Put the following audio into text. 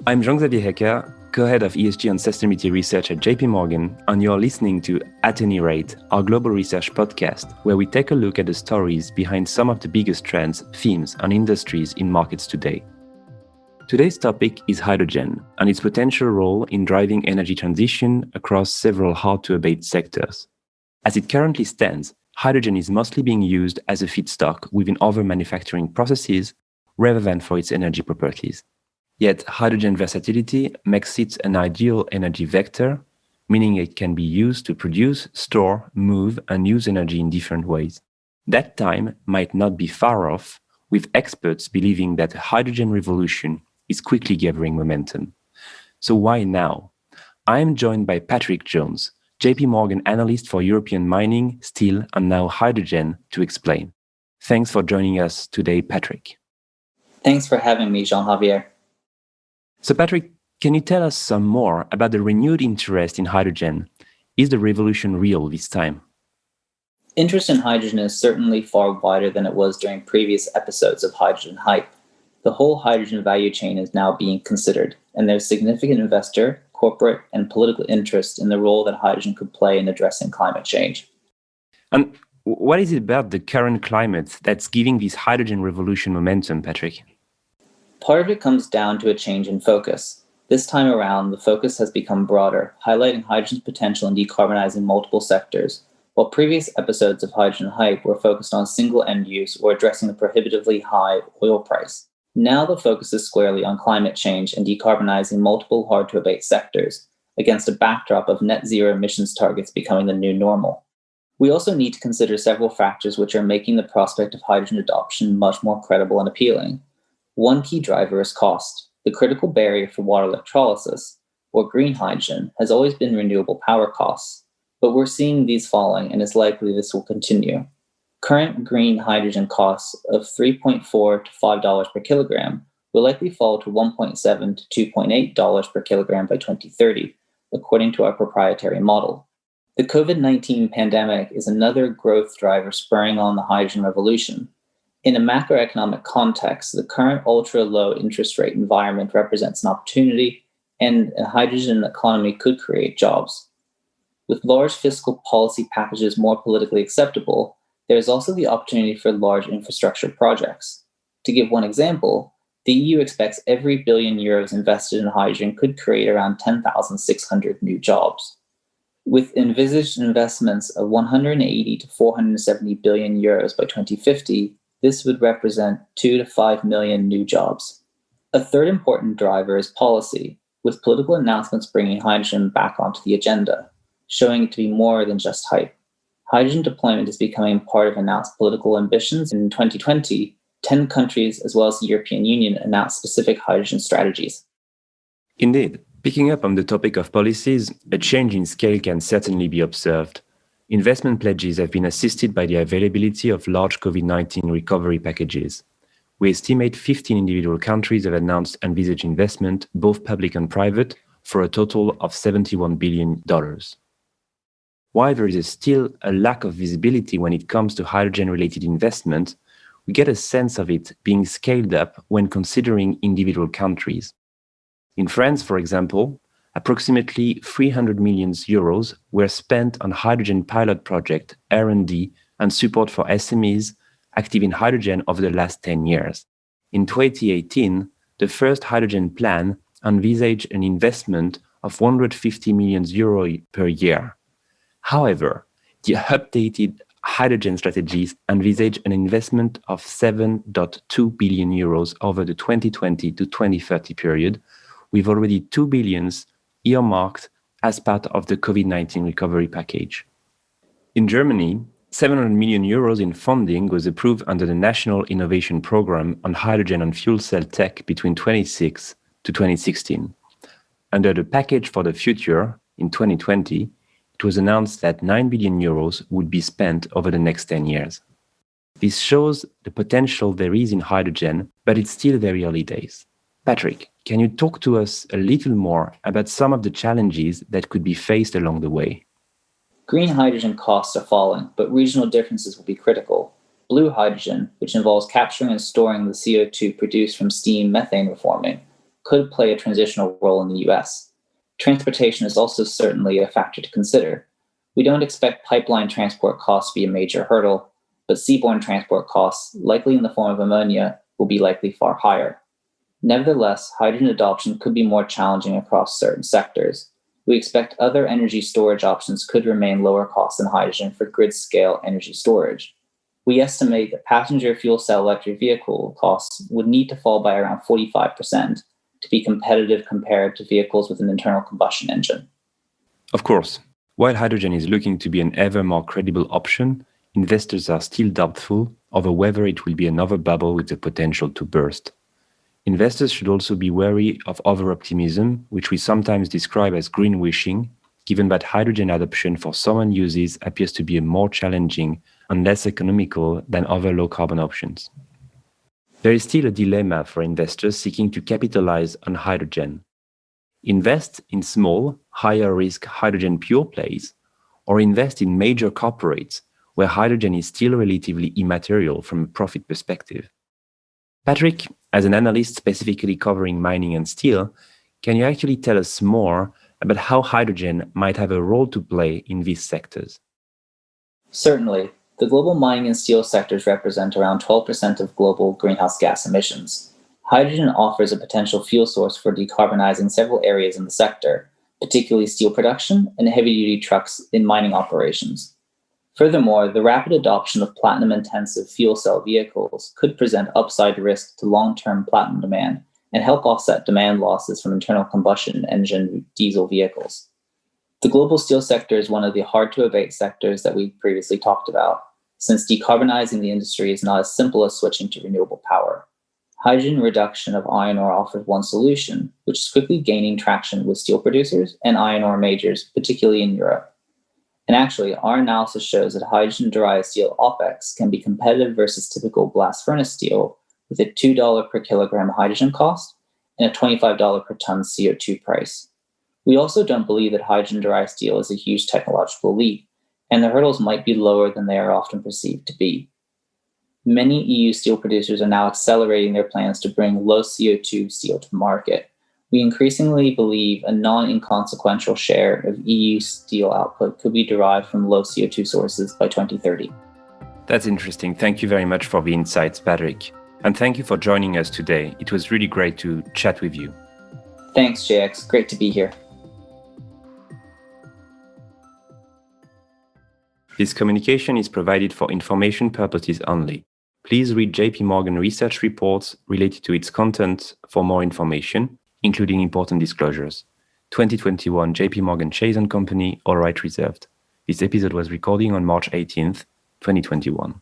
I'm Jean-Xavier Hecker, co-head of ESG and Sustainability Research at JP Morgan, and you're listening to At Any Rate, our global research podcast, where we take a look at the stories behind some of the biggest trends, themes, and industries in markets today. Today's topic is hydrogen and its potential role in driving energy transition across several hard-to-abate sectors. As it currently stands, hydrogen is mostly being used as a feedstock within other manufacturing processes rather than for its energy properties. Yet, hydrogen versatility makes it an ideal energy vector, meaning it can be used to produce, store, move, and use energy in different ways. That time might not be far off, with experts believing that a hydrogen revolution is quickly gathering momentum. So why now? I am joined by Patrick Jones, JP Morgan analyst for European mining, steel, and now hydrogen, to explain. Thanks for joining us today, Patrick. Thanks for having me, Jean-Javier. So Patrick, can you tell us some more about the renewed interest in hydrogen? Is the revolution real this time? Interest in hydrogen is certainly far wider than it was during previous episodes of Hydrogen Hype. The whole hydrogen value chain is now being considered, and there's significant investor, corporate, and political interest in the role that hydrogen could play in addressing climate change. And what is it about the current climate that's giving this hydrogen revolution momentum, Patrick? Part of it comes down to a change in focus. This time around, the focus has become broader, highlighting hydrogen's potential in decarbonizing multiple sectors, while previous episodes of Hydrogen Hype were focused on single end use or addressing the prohibitively high oil price. Now the focus is squarely on climate change and decarbonizing multiple hard-to-abate sectors, against a backdrop of net zero emissions targets becoming the new normal. We also need to consider several factors which are making the prospect of hydrogen adoption much more credible and appealing. One key driver is cost. The critical barrier for water electrolysis, or green hydrogen, has always been renewable power costs, but we're seeing these falling, and it's likely this will continue. Current green hydrogen costs of $3.4 to $5 per kilogram will likely fall to $1.7 to $2.8 per kilogram by 2030, according to our proprietary model. The COVID-19 pandemic is another growth driver spurring on the hydrogen revolution. In a macroeconomic context, the current ultra-low interest rate environment represents an opportunity, and a hydrogen economy could create jobs. With large fiscal policy packages more politically acceptable, there is also the opportunity for large infrastructure projects. To give one example, the EU expects every billion euros invested in hydrogen could create around 10,600 new jobs. With envisaged investments of 180 to 470 billion euros by 2050, this would represent 2 to 5 million new jobs. A third important driver is policy, with political announcements bringing hydrogen back onto the agenda, showing it to be more than just hype. Hydrogen deployment is becoming part of announced political ambitions. In 2020, 10 countries, as well as the European Union, announced specific hydrogen strategies. Indeed. Picking up on the topic of policies, a change in scale can certainly be observed. Investment pledges have been assisted by the availability of large COVID-19 recovery packages. We estimate 15 individual countries have announced envisaged investment, both public and private, for a total of $71 billion. While there is still a lack of visibility when it comes to hydrogen-related investment, we get a sense of it being scaled up when considering individual countries. In France, for example, approximately 300 million euros were spent on hydrogen pilot project, R&D, and support for SMEs active in hydrogen over the last 10 years. In 2018, the first hydrogen plan envisaged an investment of 150 million euros per year. However, the updated hydrogen strategies envisage an investment of 7.2 billion euros over the 2020 to 2030 period, with already 2 billion earmarked as part of the COVID-19 recovery package. In Germany, 700 million euros in funding was approved under the National Innovation Programme on Hydrogen and Fuel Cell Tech between 2006 to 2016. Under the Package for the Future in 2020, it was announced that 9 billion euros would be spent over the next 10 years. This shows the potential there is in hydrogen, but it's still very early days. Patrick, can you talk to us a little more about some of the challenges that could be faced along the way? Green hydrogen costs are falling, but regional differences will be critical. Blue hydrogen, which involves capturing and storing the CO2 produced from steam methane reforming, could play a transitional role in the US. Transportation is also certainly a factor to consider. We don't expect pipeline transport costs to be a major hurdle, but seaborne transport costs, likely in the form of ammonia, will be likely far higher. Nevertheless, hydrogen adoption could be more challenging across certain sectors. We expect other energy storage options could remain lower cost than hydrogen for grid-scale energy storage. We estimate that passenger fuel cell electric vehicle costs would need to fall by around 45% to be competitive compared to vehicles with an internal combustion engine. Of course, while hydrogen is looking to be an ever more credible option, investors are still doubtful over whether it will be another bubble with the potential to burst. Investors should also be wary of over-optimism, which we sometimes describe as greenwashing, given that hydrogen adoption for some end uses appears to be more challenging and less economical than other low-carbon options. There is still a dilemma for investors seeking to capitalize on hydrogen. Invest in small, higher-risk hydrogen pure plays, or invest in major corporates where hydrogen is still relatively immaterial from a profit perspective. Patrick, as an analyst specifically covering mining and steel, can you actually tell us more about how hydrogen might have a role to play in these sectors? Certainly. The global mining and steel sectors represent around 12% of global greenhouse gas emissions. Hydrogen offers a potential fuel source for decarbonizing several areas in the sector, particularly steel production and heavy-duty trucks in mining operations. Furthermore, the rapid adoption of platinum-intensive fuel cell vehicles could present upside risk to long-term platinum demand and help offset demand losses from internal combustion engine diesel vehicles. The global steel sector is one of the hard-to-abate sectors that we previously talked about, since decarbonizing the industry is not as simple as switching to renewable power. Hydrogen reduction of iron ore offers one solution, which is quickly gaining traction with steel producers and iron ore majors, particularly in Europe. And actually, our analysis shows that hydrogen-derived steel OpEx can be competitive versus typical blast furnace steel with a $2 per kilogram hydrogen cost and a $25 per ton CO2 price. We also don't believe that hydrogen-derived steel is a huge technological leap, and the hurdles might be lower than they are often perceived to be. Many EU steel producers are now accelerating their plans to bring low CO2 steel to the market. We increasingly believe a non-inconsequential share of EU steel output could be derived from low CO2 sources by 2030. That's interesting. Thank you very much for the insights, Patrick. And thank you for joining us today. It was really great to chat with you. Thanks, JX. Great to be here. This communication is provided for information purposes only. Please read JP Morgan research reports related to its content for more information, including important disclosures. 2021 JP Morgan Chase & Company, all rights reserved. This episode was recorded on March 18th, 2021.